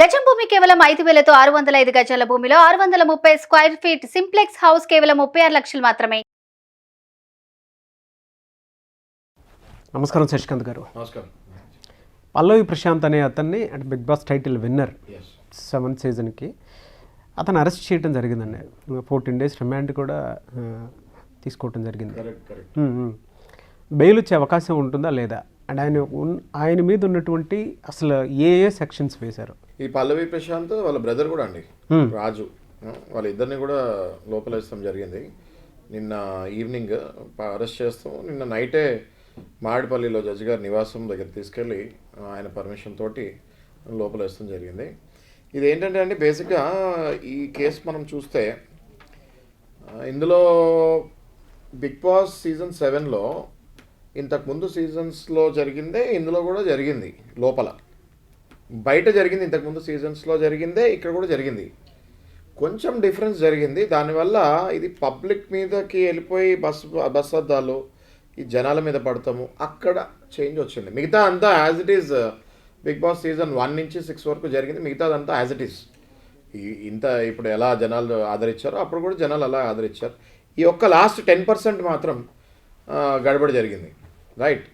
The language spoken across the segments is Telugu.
గజం భూమి కేవలం 5,000తో 605 గజాల భూమిలో 630 స్క్వేర్ ఫీట్ సింప్లెక్స్ హౌస్ కేవలం 36 లక్షలు మాత్రమే. నమస్కారం శశికాంత్ గారు. నమస్కారం. పల్లవి ప్రశాంత్ అనే అతన్ని అంటే big boss title winner 7th సీజన్కి అతను అరెస్ట్ చేయడం జరిగిందండి. 14 days రిమాండ్ కూడా తీసుకోవటం జరిగింది. బెయిల్ వచ్చే అవకాశం ఉంటుందా లేదా అండ్ ఆయన మీద ఉన్నటువంటి అసలు ఏ సెక్షన్స్ వేశారు? ఈ పల్లవి ప్రశాంత్ వాళ్ళ బ్రదర్ కూడా అండి, రాజు, వాళ్ళిద్దరిని కూడా లోపల వేస్తాం జరిగింది. నిన్న ఈవినింగ్ అరెస్ట్ చేస్తాం. నిన్న నైటే మాడిపల్లిలో జడ్జి గారి నివాసం దగ్గర తీసుకెళ్ళి ఆయన పర్మిషన్ తోటి లోపల వేస్తాం జరిగింది. ఇది ఏంటంటే అండి, బేసిక్గా ఈ కేసు మనం చూస్తే ఇందులో బిగ్ బాస్ సీజన్ 7లో ఇంతకుముందు సీజన్స్లో జరిగిందే ఇందులో కూడా జరిగింది. లోపల బయట జరిగింది, ఇంతకుముందు సీజన్స్లో జరిగిందే ఇక్కడ కూడా జరిగింది. కొంచెం డిఫరెన్స్ జరిగింది. దానివల్ల ఇది పబ్లిక్ మీదకి వెళ్ళిపోయి బస్ అద్దాలు ఈ జనాల మీద పడతాము, అక్కడ చేంజ్ వచ్చింది. మిగతా అంతా as it is Bigg Boss season 1 నుంచి 6 వరకు జరిగింది. మిగతాదంతా యాజ్ ఇట్ ఈజ్. ఇంత ఇప్పుడు ఎలా జనాలు ఆదరించారో అప్పుడు కూడా జనాలు అలా ఆదరించారు. ఈ ఒక్క లాస్ట్ 10% మాత్రం గడబడి జరిగింది, రైట్?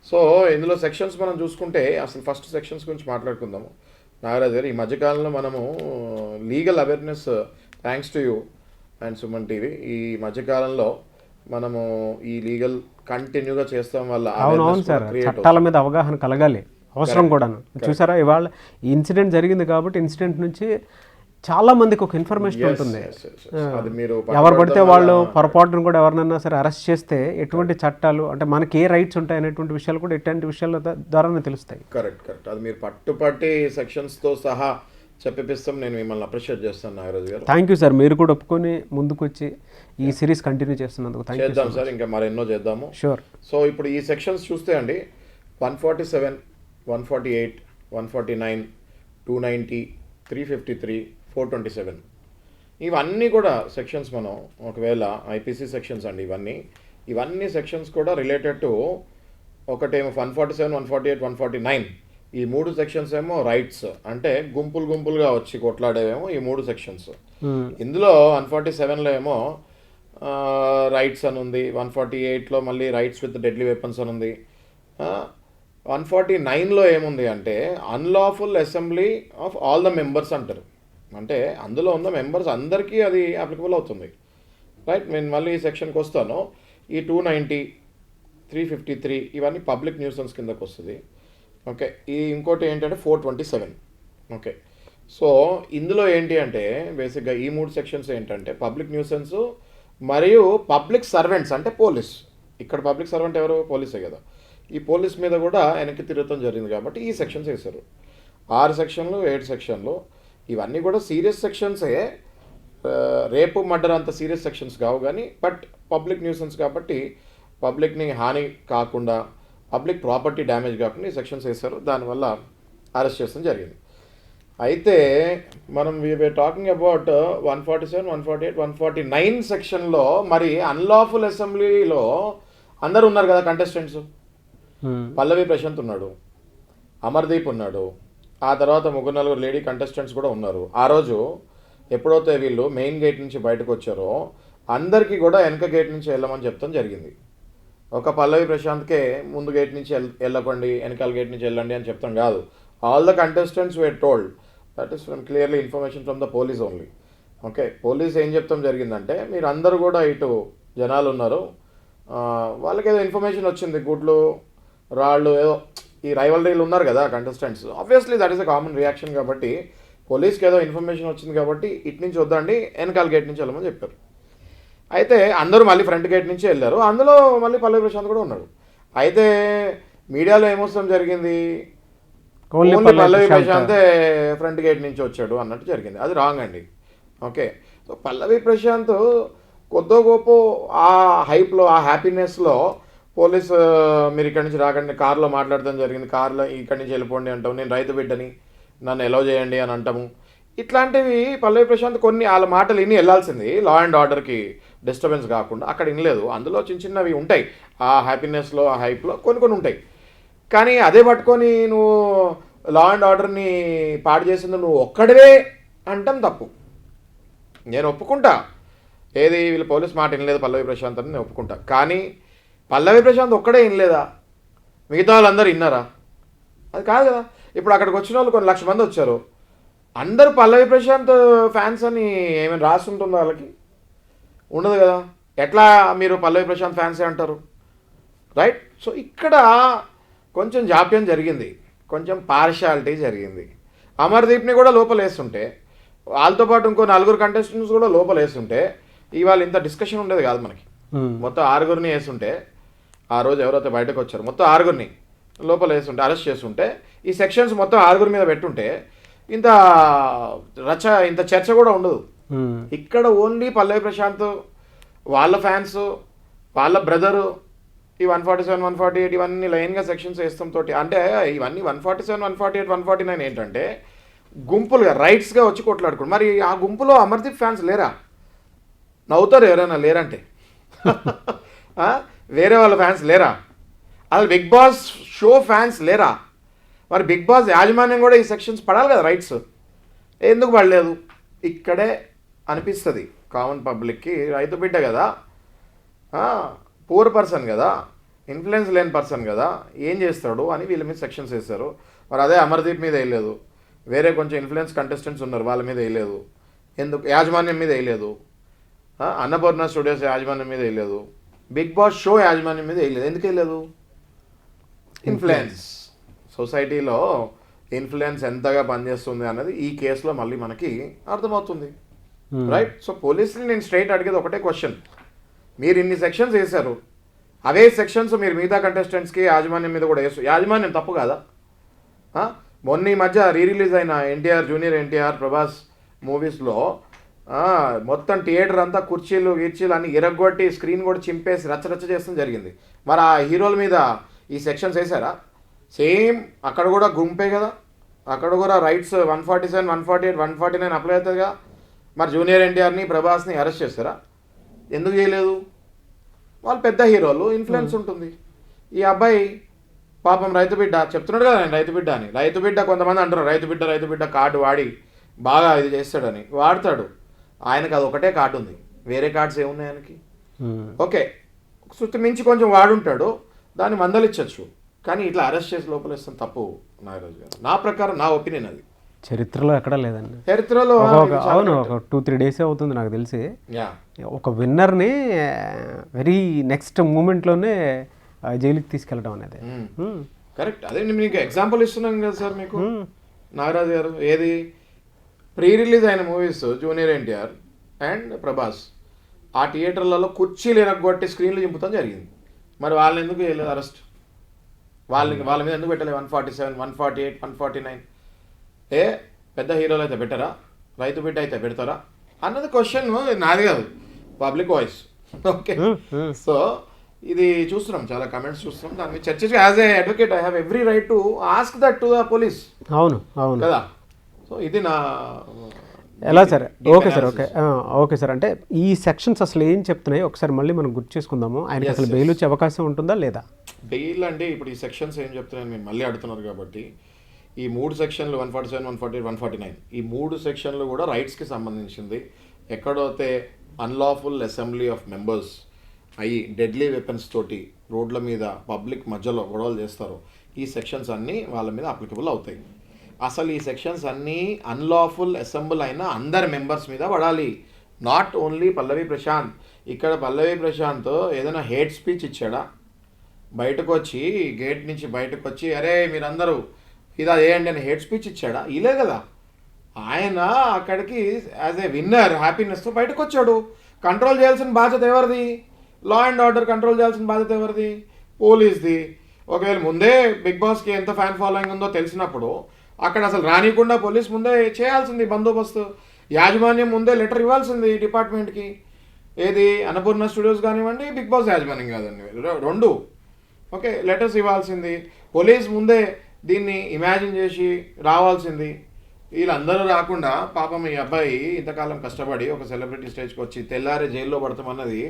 సో ఇందులో సెక్షన్స్ మనం చూసుకుంటే అసలు ఫస్ట్ సెక్షన్స్ గురించి మాట్లాడుకుందాము. నాగరాజ్ గారు, ఈ మధ్యకాలంలో మనము legal awareness, thanks to you and Suman TV, ఈ మధ్యకాలంలో మనము ఈ లీగల్ కంటిన్యూగా చేస్తాం వల్ల అవునవును సార్, చట్టాల మీద అవగాహన కలగాలి, అవసరం కూడాను. చూసారా, ఇవాళ ఈ ఇన్సిడెంట్ జరిగింది కాబట్టి ఇన్సిడెంట్ నుంచి చాలా మందికి ఒక ఇన్ఫర్మేషన్ ఉంటుంది. ఎవరు పడితే వాళ్ళు పొరపాటును కూడా ఎవరినన్నా సరే అరెస్ట్ చేస్తే ఎటువంటి చట్టాలు అంటే మనకి ఏ రైట్స్ ఉంటాయి అనేటువంటి విషయాలు కూడా ఇట్లాంటి విషయాల ద్వారానే తెలుస్తాయి. కరెక్ట్. అది మీరు పట్టుపట్టి సెక్షన్స్తో సహా చెప్పిస్తాం. నేను మిమ్మల్ని అప్రిషియేట్ చేస్తాను నాగరాజు గారు. థ్యాంక్ యూ సార్, మీరు కూడా ఒప్పుకొని ముందుకు వచ్చి ఈ సిరీస్ కంటిన్యూ చేస్తున్నందుకు చేద్దాం సార్, ఇంకా మరెన్నో చేద్దాము. షూర్. సో ఇప్పుడు ఈ సెక్షన్స్ చూస్తే అండి, 147, 148, 149, 290, 353, 427 ఇవన్నీ కూడా సెక్షన్స్ మనం ఒకవేళ ఐపీసీ సెక్షన్స్ అండి. ఇవన్నీ సెక్షన్స్ కూడా రిలేటెడ్ టు ఒకటేమో 147, 148, 149 ఈ 3 సెక్షన్స్ ఏమో రైట్స్, అంటే గుంపులుగా వచ్చి కొట్లాడేవేమో ఈ 3 సెక్షన్స్. ఇందులో 147లో ఏమో రైట్స్ అని ఉంది, 148లో మళ్ళీ రైట్స్ విత్ డెడ్లీ వెపన్స్ అని ఉంది, 149లో ఏముంది అంటే unlawful assembly of all the members అంటారు. అంటే అందులో ఉన్న మెంబర్స్ అందరికీ అది అప్లికబుల్ అవుతుంది, రైట్? నేను మళ్ళీ ఈ సెక్షన్కి వస్తాను. ఈ 290, 353 ఇవన్నీ పబ్లిక్ న్యూసెన్స్ కిందకు వస్తుంది. ఓకే, ఈ ఇంకోటి ఏంటంటే 427. ఓకే, సో ఇందులో ఏంటి అంటే బేసిక్గా ఈ 3 సెక్షన్స్ ఏంటంటే పబ్లిక్ న్యూసెన్స్ మరియు పబ్లిక్ సర్వెంట్స్, అంటే పోలీస్. ఇక్కడ పబ్లిక్ సర్వెంట్ ఎవరు? పోలీసే కదా. ఈ పోలీస్ మీద కూడా వెనక్కి తిరగటం జరిగింది కాబట్టి ఈ సెక్షన్స్ వేశారు. 6 సెక్షన్లు, 7 సెక్షన్లు ఇవన్నీ కూడా సీరియస్ సెక్షన్సే. రేపు మర్డర్ అంత సీరియస్ సెక్షన్స్ కావు కానీ బట్ పబ్లిక్ న్యూసెన్స్ కాబట్టి పబ్లిక్ని హాని కాకుండా, పబ్లిక్ ప్రాపర్టీ డ్యామేజ్ కాకుండా ఈ సెక్షన్స్ వేశారు. దానివల్ల అరెస్ట్ చేస్తాం జరిగింది. అయితే మనం వీఆర్ టాకింగ్ అబౌట్ 147, 148, 149 సెక్షన్లో మరి అన్లాఫుల్ అసెంబ్లీలో అందరు ఉన్నారు కదా కంటెస్టెంట్స్. పల్లవి ప్రశాంత్ ఉన్నాడు, అమర్దీప్ ఉన్నాడు, ఆ తర్వాత 3-4 లేడీ కంటెస్టెంట్స్ కూడా ఉన్నారు. ఆ రోజు ఎప్పుడైతే వీళ్ళు మెయిన్ గేట్ నుంచి బయటకు వచ్చారో అందరికీ కూడా వెనక గేట్ నుంచి వెళ్ళమని చెప్తాం జరిగింది. ఒక పల్లవి ప్రశాంత్కే ముందు గేట్ నుంచి వెళ్ళకండి, వెనకాల గేట్ నుంచి వెళ్ళండి అని చెప్తాం కాదు. All the contestants were told, that is clearly information from the police only. Okay, police ఏం చెప్తాం జరిగిందంటే మీరు అందరూ కూడా ఇటు జనాలు ఉన్నారు, వాళ్ళకి ఏదో ఇన్ఫర్మేషన్ వచ్చింది, గుడ్లు రాళ్ళు ఏదో ఈ రైవలరీలు ఉన్నారు కదా contestants, obviously that is a common reaction. కాబట్టి పోలీస్కి ఏదో ఇన్ఫర్మేషన్ వచ్చింది కాబట్టి ఇటు నుంచి వద్దండి, వెనకాల గేట్ నుంచి వెళ్ళమని చెప్పారు. అయితే అందరూ మళ్ళీ ఫ్రంట్ గేట్ నుంచి వెళ్ళారు. అందులో మళ్ళీ పల్లవి ప్రశాంత్ కూడా ఉన్నాడు. అయితే మీడియాలో ఏమొస్తాం జరిగింది, ఓన్లీ పల్లవి ప్రశాంతే ఫ్రంట్ గేట్ నుంచి వచ్చాడు అన్నట్టు జరిగింది. అది రాంగ్ అండి. ఓకే, సో పల్లవి ప్రశాంత్ కొద్దో గొప్ప ఆ హైప్లో, ఆ హ్యాపీనెస్లో పోలీసు మీరు ఇక్కడి నుంచి రాకండి, కార్లో మాట్లాడటం జరిగింది, కార్లో ఇక్కడి నుంచి వెళ్ళిపోండి అంటాము, నేను రైతు బిడ్డని నన్ను ఎలో చేయండి అని అంటాము. ఇట్లాంటివి పల్లవి ప్రశాంత్ కొన్ని వాళ్ళ మాటలు విని వెళ్ళాల్సింది, లా అండ్ ఆర్డర్కి డిస్టర్బెన్స్ కాకుండా. అక్కడ వినలేదు. అందులో చిన్నవి ఉంటాయి, ఆ హ్యాపీనెస్లో, ఆ హైప్లో కొన్ని ఉంటాయి. కానీ అదే పట్టుకొని నువ్వు లా అండ్ ఆర్డర్ని పాడు చేసింది నువ్వు ఒక్కడివే అంటాం తప్పు. నేను ఒప్పుకుంటా, ఏది వీళ్ళు పోలీస్ మాట వినలేదు పల్లవి ప్రశాంత్ అని నేను ఒప్పుకుంటా. కానీ పల్లవి ప్రశాంత్ ఒక్కడే వినలేదా? మిగతా వాళ్ళందరూ విన్నారా? అది కాదు కదా. ఇప్పుడు అక్కడికి వచ్చిన వాళ్ళు కొన్ని లక్ష మంది వచ్చారు, అందరూ పల్లవి ప్రశాంత్ ఫ్యాన్స్ అని ఏమైనా రాసి ఉంటుందో వాళ్ళకి? ఉండదు కదా. ఎట్లా మీరు పల్లవి ప్రశాంత్ ఫ్యాన్సే అంటారు? రైట్. సో ఇక్కడ కొంచెం జాప్యం జరిగింది, కొంచెం పార్షాలిటీ జరిగింది. అమర్దీప్ని కూడా లోపలేస్తుంటే, వాళ్ళతో పాటు ఇంకో 4 కంటెస్టెంట్స్ కూడా లోపలేస్తుంటే ఇవాళ ఇంత డిస్కషన్ ఉండేది కాదు మనకి. మొత్తం 6 వేస్తుంటే, ఆ రోజు ఎవరైతే బయటకు వచ్చారో మొత్తం 6 లోపల వేస్తుంటే, అరెస్ట్ చేస్తుంటే, ఈ సెక్షన్స్ మొత్తం 6 మీద పెట్టుంటే ఇంత ఇంత చర్చ కూడా ఉండదు. ఇక్కడ ఓన్లీ పల్లవి ప్రశాంత్ వాళ్ళ ఫ్యాన్స్, వాళ్ళ బ్రదరు, ఈ 147, 148 ఇవన్నీ లైన్గా సెక్షన్స్ వేస్తాం తోటి. అంటే ఇవన్నీ 147, 148, 149 ఏంటంటే గుంపులుగా రైట్స్గా వచ్చి కొట్లాడుకోండి. మరి ఆ గుంపులో అమర్దీప్ ఫ్యాన్స్ లేరా? నవ్వుతారు ఎవరైనా లేరంటే. వేరే వాళ్ళ ఫ్యాన్స్ లేరా? అసలు బిగ్ బాస్ షో ఫ్యాన్స్ లేరా? మరి బిగ్ బాస్ యాజమాన్యం కూడా ఈ సెక్షన్స్ పడాలి కదా, రైట్స్. ఎందుకు పడలేదు? ఇక్కడే అనిపిస్తుంది కామన్ పబ్లిక్కి, రైతు బిడ్డ కదా, పూర్ పర్సన్ కదా, ఇన్ఫ్లుయెన్స్ లేని పర్సన్ కదా, ఏం చేస్తాడు అని వీళ్ళ మీద సెక్షన్స్ వేస్తారు. మరి అదే అమర్దీప్ మీద వేయలేదు, వేరే కొంచెం ఇన్ఫ్లుయెన్స్ కంటెస్టెంట్స్ ఉన్నారు వాళ్ళ మీద వేయలేదు. ఎందుకు? యాజమాన్యం మీద వేయలేదు, అన్నపూర్ణ స్టూడియోస్ యాజమాన్యం మీద వేయలేదు, బిగ్ బాస్ షో యాజమాన్యం మీద వేయలేదు. ఎందుకు వేయలేదు? ఇన్ఫ్లుయెన్స్, సొసైటీలో ఇన్ఫ్లుయెన్స్ ఎంతగా పనిచేస్తుంది అన్నది ఈ కేసులో మళ్ళీ మనకి అర్థమవుతుంది. రైట్. సో పోలీసులు నేను స్ట్రైట్ అడిగేది ఒకటే క్వశ్చన్, మీరు ఇన్ని సెక్షన్స్ వేశారు, అవే సెక్షన్స్ మీరు మిగతా కంటెస్టెంట్స్కి యాజమాన్యం మీద కూడా వేస్తారు. యాజమాన్యం తప్పు కాదా? మొన్న ఈ మధ్య రిలీజ్ అయిన ఎన్టీఆర్, జూనియర్ ఎన్టీఆర్, ప్రభాస్ మూవీస్లో మొత్తం థియేటర్ అంతా కుర్చీలు అన్ని ఇరగొట్టి స్క్రీన్ కూడా చింపేసి రచ్చరచ్చ చేస్తూ జరిగింది. మరి ఆ హీరోల మీద ఈ సెక్షన్స్ వేసారా? సేమ్ అక్కడ కూడా గుంపే కదా, అక్కడ కూడా రైట్స్ 147, 148, 149 అప్లై అవుతుందిగా. మరి జూనియర్ ఎన్టీఆర్ని, ప్రభాస్ని అరెస్ట్ చేస్తారా? ఎందుకు చేయలేదు? వాళ్ళు పెద్ద హీరోలు, ఇన్ఫ్లుయెన్స్ ఉంటుంది. ఈ అబ్బాయి పాపం రైతు బిడ్డ చెప్తున్నాడు కదా, నేను రైతు బిడ్డ అని. రైతు బిడ్డ కొంతమంది అంటారు రైతు బిడ్డ కార్డు వాడి బాగా ఇది చేస్తాడని. వాడతాడు, ఆయనకు అది ఒకటే కార్డు ఉంది, వేరే కార్డ్స్ ఏమున్నాయి ఆయనకి? ఓకే, శృతి మించి కొంచెం వాడుంటాడు, దాన్ని మందలిచ్చచ్చు. కానీ ఇట్లా అరెస్ట్ చేసి లోపలిస్తాం తప్పు నాగరాజు గారు, నా ప్రకారం, నా ఒపీనియన్ అది. చరిత్రలో ఎక్కడా లేదండి. చరిత్రలో అవును, ఒక 2-3 డేసే అవుతుంది నాకు తెలిసి. ఒక విన్నర్ని వెరీ నెక్స్ట్ మూమెంట్లోనే జైలుకి తీసుకెళ్ళడం అనేది కరెక్ట్. అదే నేను మీకు ఎగ్జాంపుల్ ఇస్తున్నాను కదా సార్ మీకు నాగరాజు గారు. ఏది ప్రీ రిలీజ్ అయిన movies junior NTR and Prabhas, ఆ థియేటర్లలో కుర్చీలు ఎరగొట్టి స్క్రీన్లు చింపుతాం జరిగింది. మరి వాళ్ళని ఎందుకు చేయలేదు అరెస్ట్? వాళ్ళ మీద ఎందుకు పెట్టలేదు 147, 148, 149? పెద్ద హీరోలు అయితే పెట్టారా? రైతు బిడ్డ అయితే పెడతారా అన్నది క్వశ్చన్ నాది కాదు, పబ్లిక్ వాయిస్. ఓకే, సో ఇది చూస్తున్నాం, చాలా కమెంట్స్ చూస్తున్నాం, దాని మీద చర్చ. As a advocate I have every right to ask that to the police. అవును అవును కదా. సో ఇది నా ఎలా సరే. Okay sir, okay sir. అంటే ఈ సెక్షన్స్ అసలు ఏం చెప్తున్నాయి ఒకసారి మళ్ళీ మనం గుర్తు చేసుకుందాము. ఆయనకి అసలు బెయిల్ వచ్చే అవకాశం ఉంటుందా లేదా? బెయిల్ అంటే ఇప్పుడు ఈ సెక్షన్స్ ఏం చెప్తున్నాయని మీరు మళ్ళీ అడుగుతున్నారు కాబట్టి, ఈ 3 సెక్షన్లు 147, 148, 149 ఈ 3 సెక్షన్లు కూడా రైట్స్కి సంబంధించింది. ఎక్కడైతే అన్లాఫుల్ అసెంబ్లీ ఆఫ్ మెంబర్స్ అయ్యి డెడ్లీ వెపన్స్ తోటి రోడ్ల మీద పబ్లిక్ మధ్యలో గొడవలు చేస్తారో ఈ సెక్షన్స్ అన్నీ వాళ్ళ మీద అప్లికబుల్ అవుతాయి. అసలు ఈ సెక్షన్స్ అన్నీ అన్లాఫుల్ అసెంబ్ల్ అయిన అందరి మెంబర్స్ మీద పడాలి, నాట్ ఓన్లీ పల్లవి ప్రశాంత్. ఇక్కడ పల్లవి ప్రశాంత్ ఏదైనా హేట్ స్పీచ్ ఇచ్చాడా? బయటకు వచ్చి గేట్ నుంచి బయటకు వచ్చి అరే మీరందరూ ఇదా చేయండి అని హేట్ స్పీచ్ ఇచ్చాడా? ఇలే కదా. ఆయన అక్కడికి యాజ్ ఏ విన్నర్ హ్యాపీనెస్తో బయటకు వచ్చాడు. కంట్రోల్ చేయాల్సిన బాధ్యత ఎవరిది? లా అండ్ ఆర్డర్ కంట్రోల్ చేయాల్సిన బాధ్యత ఎవరిది? పోలీస్ది. ఒకవేళ ముందే బిగ్ బాస్కి ఎంత ఫ్యాన్ ఫాలోయింగ్ ఉందో తెలిసినప్పుడు అక్కడ అసలు రానియకుండా పోలీస్ ముందే చేయాల్సింది బందోబస్తు. యాజమాన్యం ముందే లెటర్ ఇవ్వాల్సింది డిపార్ట్మెంట్కి. ఏది అన్నపూర్ణ స్టూడియోస్ కానివ్వండి, బిగ్ బాస్ యాజమాన్యం కాదండి, 2. ఓకే, లెటర్స్ ఇవ్వాల్సింది. పోలీస్ ముందే దీన్ని ఇమాజిన్ చేసి రావాల్సింది. వీళ్ళందరూ రాకుండా పాపం ఈ అబ్బాయి ఇంతకాలం కష్టపడి ఒక సెలబ్రిటీ స్టేజ్కి వచ్చి తెల్లారే జైల్లో పడతామన్నది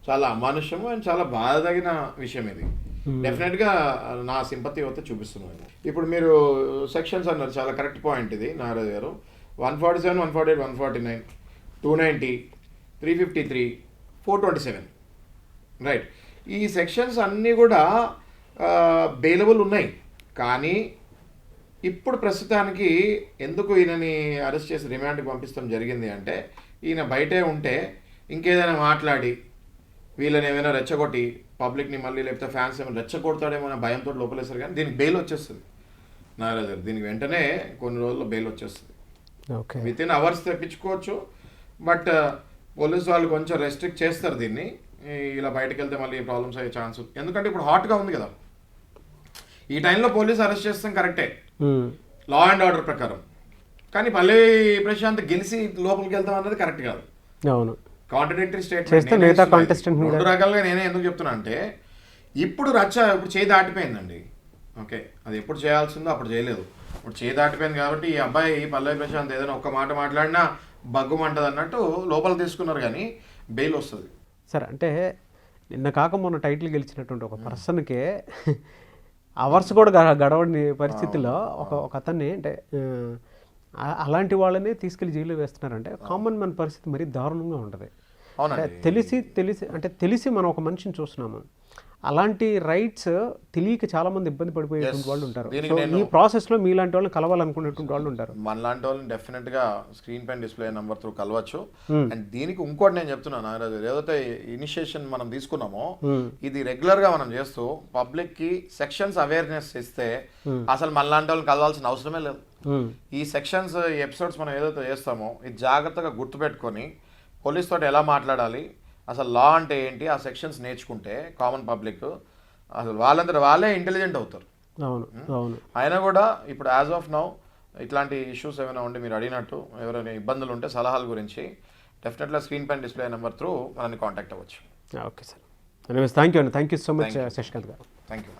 చాలా అమానుష్యము అండ్ చాలా బాధ తగిన విషయం ఇది. డెఫినెట్గా నా సింపతి అయితే చూపిస్తున్నాను. ఇప్పుడు మీరు సెక్షన్స్ అన్నారు, చాలా కరెక్ట్ పాయింట్ ఇది నాగరాజు గారు. 147, 148, 149, 290, 353, 427, రైట్. ఈ సెక్షన్స్ అన్నీ కూడా బెయిలబుల్ ఉన్నాయి. కానీ ఇప్పుడు ప్రస్తుతానికి ఎందుకు ఈయనని అరెస్ట్ చేసి రిమాండ్కి పంపిస్తాం జరిగింది అంటే, ఈయన బయటే ఉంటే ఇంకేదైనా మాట్లాడి వీళ్ళని ఏమైనా రెచ్చగొట్టి పబ్లిక్ని మళ్ళీ లేకపోతే ఫ్యాన్స్ ఏమైనా రెచ్చగొడతాడేమో అనే భయంతో లోపలేస్తారు. కానీ దీనికి బెయిల్ వచ్చేస్తుంది నాగరాజు గారు, దీనికి వెంటనే కొన్ని రోజుల్లో బెయిల్ వచ్చేస్తుంది. ఓకే, విత్ ఇన్ అవర్స్ తెప్పించుకోవచ్చు. బట్ పోలీసు వాళ్ళు కొంచెం రెస్ట్రిక్ట్ చేస్తారు దీన్ని. ఇలా బయటకు వెళ్తే మళ్ళీ ప్రాబ్లమ్స్ అయ్యే ఛాన్స్, ఎందుకంటే ఇప్పుడు హాట్గా ఉంది కదా. ఈ టైంలో పోలీసు అరెస్ట్ చేస్తాం కరెక్టే లా అండ్ ఆర్డర్ ప్రకారం, కానీ పల్లె ప్రశాంత్ గెలిచి లోపలికి వెళ్తాం అన్నది కరెక్ట్ కాదు. అవును, కాంట్రడిక్టరీ మిగతా స్టేట్మెంట్. కాంటెస్టెంట్ రెండు రకాలుగా నేనే ఎందుకు చెప్తున్నా అంటే, ఇప్పుడు ఇప్పుడు చేయి దాటిపోయిందండి. ఓకే, అది ఎప్పుడు చేయాల్సిందో అప్పుడు చేయలేదు, ఇప్పుడు చేయి దాటిపోయింది. కాబట్టి ఈ అబ్బాయి పల్లవి ప్రశాంత్ ఏదైనా ఒక్క మాట మాట్లాడినా బగ్గుమంటది అన్నట్టు లోపల తీసుకున్నారు, కానీ బెయిల్ వస్తుంది. సరే, అంటే నిన్న కాక మొన్న టైటిల్ గెలిచినటువంటి ఒక పర్సన్కే అవర్స్ కూడా గడవని పరిస్థితిలో ఒక అతన్ని, అంటే అలాంటి వాళ్ళని తీసుకెళ్లి జైల్లో వేస్తున్నారంటే కామన్ మ్యాన్ పరిస్థితి మరీ దారుణంగా ఉంటుంది. తెలిసి మనం ఒక మనిషిని చూస్తున్నాము, అలాంటి రైట్స్ తెలియక చాలా మంది ఇబ్బంది పడిపోయేటువంటి వాళ్ళు ఉంటారు. ఈ ప్రాసెస్ లో మీలాంటి వాళ్ళని కలవాలనుకునేటువంటి వాళ్ళు ఉంటారు. మనలాంటి వాళ్ళని డెఫినెట్ గా స్క్రీన్ పైన డిస్ప్లే నెంబర్ త్రూ కలవచ్చు. అండ్ దీనికి ఇంకోటి నేను చెప్తున్నాను నాగరాజు, ఏదైతే ఇనిషియేషన్ మనం తీసుకున్నామో ఇది రెగ్యులర్ గా మనం చేస్తూ పబ్లిక్ కి సెక్షన్స్ అవేర్నెస్ ఇస్తే అసలు మనలాంటి వాళ్ళని కలవాల్సిన అవసరమే లేదు. ఈ సెక్షన్స్ ఎపిసోడ్స్ మనం ఏదైతే చేస్తామో ఇది జాగ్రత్తగా గుర్తుపెట్టుకొని పోలీస్ తోటి ఎలా మాట్లాడాలి, అసలు లా అంటే ఏంటి, ఆ సెక్షన్స్ నేర్చుకుంటే కామన్ పబ్లిక్ అసలు వాళ్ళందరూ వాళ్ళే ఇంటెలిజెంట్ అవుతారు. అయినా కూడా ఇప్పుడు యాజ్ ఆఫ్ నౌ ఇట్లాంటి ఇష్యూస్ ఏమైనా ఉంటే మీరు అడిగినట్టు ఎవరైనా ఇబ్బందులు ఉంటే సలహాల గురించి డెఫినెట్గా స్క్రీన్ పైన డిస్ప్లే నెంబర్ త్రూ మనల్ని కాంటాక్ట్ అవ్వచ్చు. Okay sir, thank you so much Shashikanth గారు. Thank you.